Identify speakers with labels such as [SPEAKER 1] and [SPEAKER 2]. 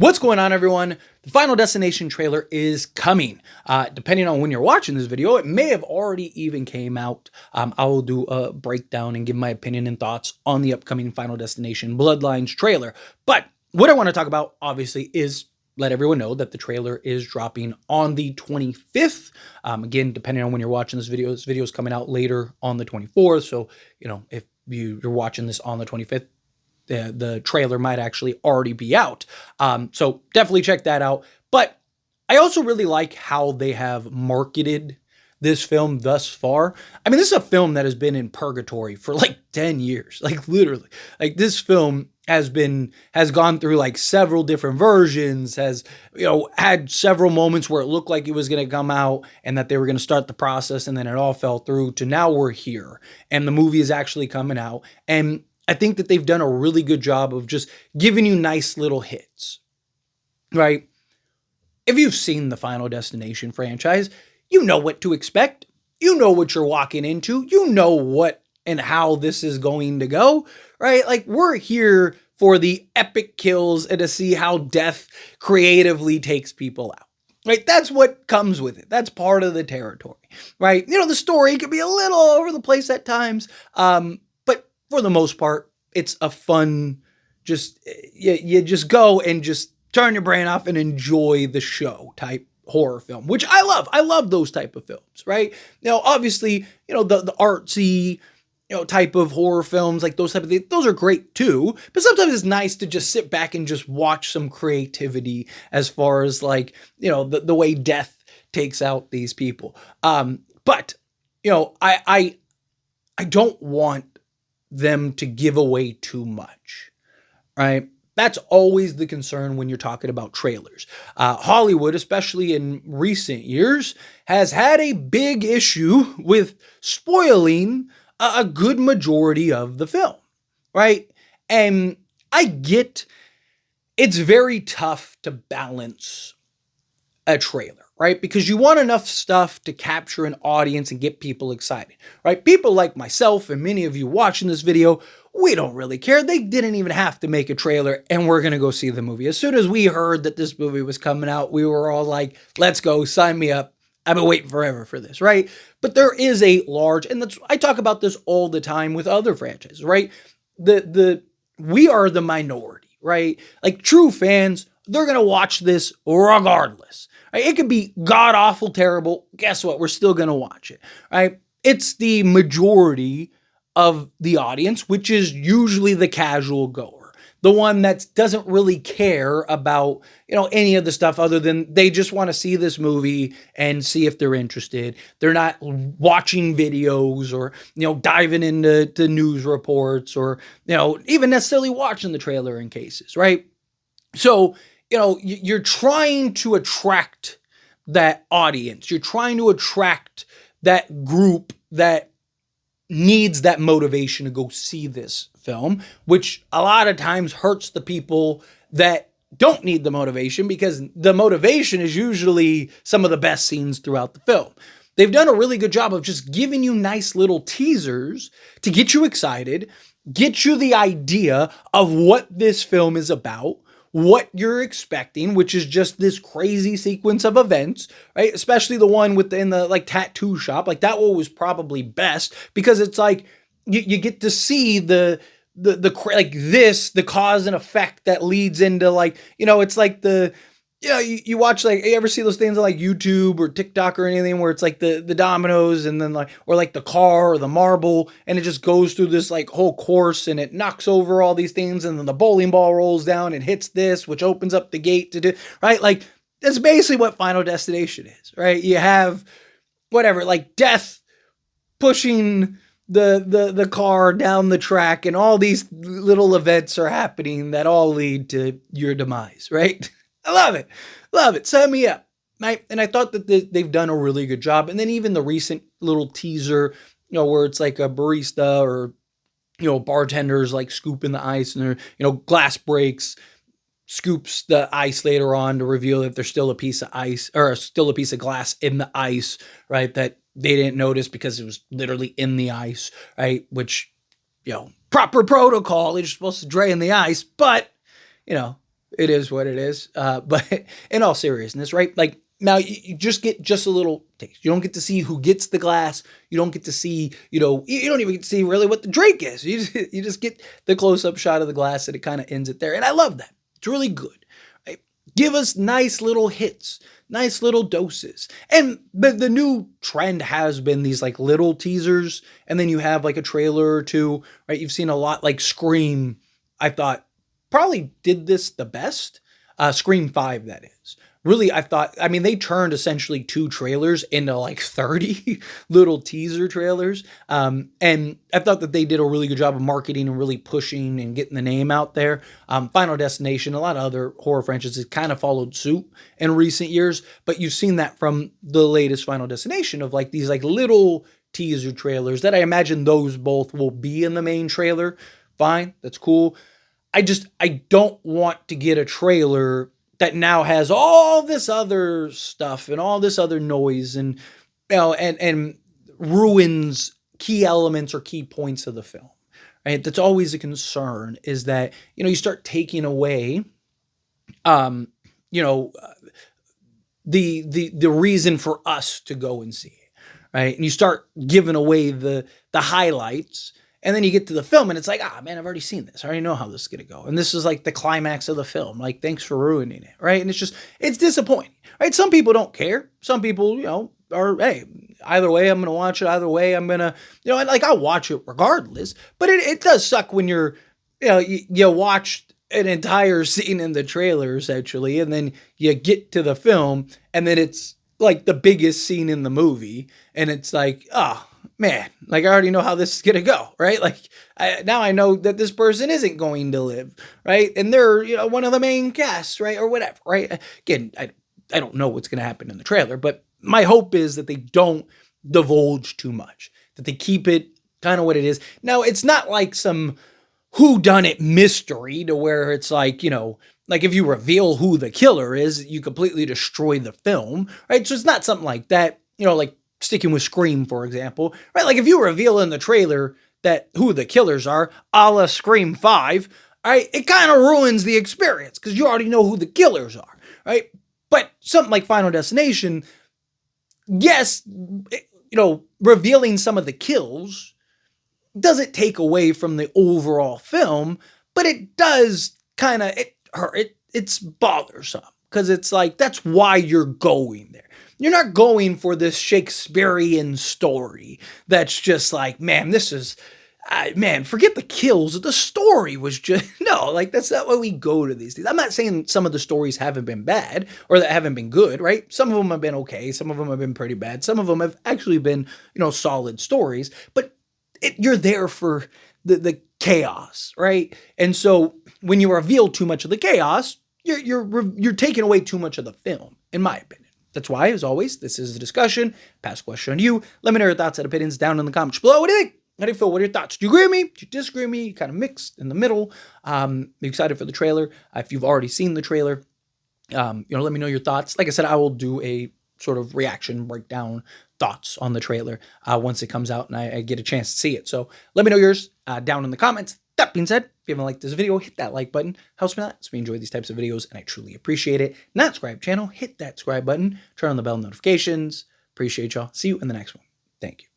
[SPEAKER 1] What's going on, everyone? The Final Destination trailer is coming. Depending on when you're watching this video, it may have already even came out. I will do a breakdown and give my opinion and thoughts on the upcoming Final Destination Bloodlines trailer. But what I want to talk about, obviously, is let everyone know that the trailer is dropping on the 25th. Again, depending on when you're watching this video is coming out later on the 24th. So, if you're watching this on the 25th, the trailer might actually already be out. So definitely check that out. But I also really like how they have marketed this film thus far. I mean, this is a film that has been in purgatory for like 10 years, like literally. Like this film has gone through like several different versions, has, had several moments where it looked like it was going to come out and that they were going to start the process, and then it all fell through to now we're here and the movie is actually coming out. And I think that they've done a really good job of just giving you nice little hits, right? If you've seen the Final Destination franchise, you know what to expect. You know what you're walking into. You know what and how this is going to go, right? Like, we're here for the epic kills and to see how death creatively takes people out, right? That's what comes with it. That's part of the territory, right? The story can be a little all over the place at times, but for the most part, it's a fun, you just go and just turn your brain off and enjoy the show type horror film, which I love. I love those type of films, right? Obviously, the artsy, type of horror films, like those type of things, those are great too. But sometimes it's nice to just sit back and just watch some creativity as far as like, the way death takes out these people. But I don't want them to give away too much, right? That's always the concern when you're talking about trailers. Hollywood, especially in recent years, has had a big issue with spoiling a good majority of the film, right? And I get it's very tough to balance a trailer, right? Because you want enough stuff to capture an audience and get people excited, right? People like myself and many of you watching this video, we don't really care. They didn't even have to make a trailer and we're going to go see the movie. As soon as we heard that this movie was coming out, we were all like, let's go, sign me up. I've been waiting forever for this, right? But there is a large, and I talk about this all the time with other franchises, right? We are the minority, right? Like true fans, they're going to watch this regardless. Right? It could be god-awful terrible. Guess what? We're still going to watch it, right? It's the majority of the audience, which is usually the casual goer, the one that doesn't really care about, any of the stuff other than they just want to see this movie and see if they're interested. They're not watching videos or, diving into news reports or, even necessarily watching the trailer in cases, right? So, you're trying to attract that audience. You're trying to attract that group that needs that motivation to go see this film, which a lot of times hurts the people that don't need the motivation, because the motivation is usually some of the best scenes throughout the film. They've done a really good job of just giving you nice little teasers to get you excited, get you the idea of what this film is about, what you're expecting, which is just this crazy sequence of events, right? Especially the one in the like tattoo shop. Like that one was probably best because it's like you get to see the cause and effect that leads into like, it's like you watch, like, you ever see those things on like YouTube or TikTok or anything where it's like the dominoes and then like, or like the car or the marble, and it just goes through this like whole course and it knocks over all these things, and then the bowling ball rolls down and hits this, which opens up the gate to do, right? Like that's basically what Final Destination is, right? You have whatever, like death pushing the car down the track, and all these little events are happening that all lead to your demise, right? I love it. Love it. Sign me up. And I thought that they've done a really good job. And then even the recent little teaser, where it's like a barista or, bartenders like scooping the ice, and glass breaks, scoops the ice later on to reveal that there's still a piece of ice or still a piece of glass in the ice, right? That they didn't notice because it was literally in the ice, right? Which, proper protocol, they're supposed to drain the ice, but, It is what it is. But in all seriousness, right? Like now you just get just a little taste. You don't get to see who gets the glass. You don't get to see, you don't even get to see really what the drink is. You just get the close up shot of the glass and it kind of ends it there. And I love that. It's really good. Right? Give us nice little hits, nice little doses. And the new trend has been these like little teasers, and then you have like a trailer or two, right? You've seen a lot like Scream, I thought probably did this the best. Scream 5, that is. Really, I mean, they turned essentially 2 trailers into like 30 little teaser trailers. And I thought that they did a really good job of marketing and really pushing and getting the name out there. Final Destination, a lot of other horror franchises kind of followed suit in recent years, but you've seen that from the latest Final Destination of like these like little teaser trailers that I imagine those both will be in the main trailer. Fine, that's cool. I don't want to get a trailer that now has all this other stuff and all this other noise and and ruins key elements or key points of the film. Right? That's always a concern, is that you start taking away you know the reason for us to go and see it. Right? And you start giving away the highlights. And then you get to the film and it's like, man, I've already seen this. I already know how this is going to go. And this is like the climax of the film. Like, thanks for ruining it. Right. And it's disappointing. Right. Some people don't care. Some people, are, hey, either way, I'm going to watch it. Either way, I'm going to, and like I'll watch it regardless. But it does suck when you watch an entire scene in the trailer essentially. And then you get to the film and then it's like the biggest scene in the movie. And it's like, man, like I already know how this is going to go, right? Like now I know that this person isn't going to live, right? And they're, one of the main casts, right? Or whatever, right? Again, I don't know what's going to happen in the trailer, but my hope is that they don't divulge too much, that they keep it kind of what it is. Now, it's not like some whodunit mystery to where it's like, like if you reveal who the killer is, you completely destroy the film, right? So it's not something like that, like sticking with Scream, for example, right? Like if you reveal in the trailer that who the killers are, a la Scream 5, right? It kind of ruins the experience because you already know who the killers are, right? But something like Final Destination, yes, revealing some of the kills doesn't take away from the overall film, but it does kind of, it's bothersome because it's like, that's why you're going there. You're not going for this Shakespearean story that's just like, man, this is, man, forget the kills. The story was just, no, like that's not why we go to these things. I'm not saying some of the stories haven't been bad or that haven't been good, right? Some of them have been okay. Some of them have been pretty bad. Some of them have actually been, solid stories, but you're there for the chaos, right? And so when you reveal too much of the chaos, you're taking away too much of the film, in my opinion. That's why, as always, this is a discussion. Pass the question on you. Let me know your thoughts and opinions down in the comments below. What do you think? How do you feel? What are your thoughts? Do you agree with me? Do you disagree with me? Kind of mixed in the middle. Are you excited for the trailer? If you've already seen the trailer, let me know your thoughts. Like I said, I will do a sort of reaction, breakdown, thoughts on the trailer once it comes out and I get a chance to see it. So let me know yours down in the comments. That being said, if you haven't liked this video, hit that like button. Helps me out. So we enjoy these types of videos and I truly appreciate it. Not subscribe channel, hit that subscribe button, turn on the bell notifications. Appreciate y'all. See you in the next one. Thank you.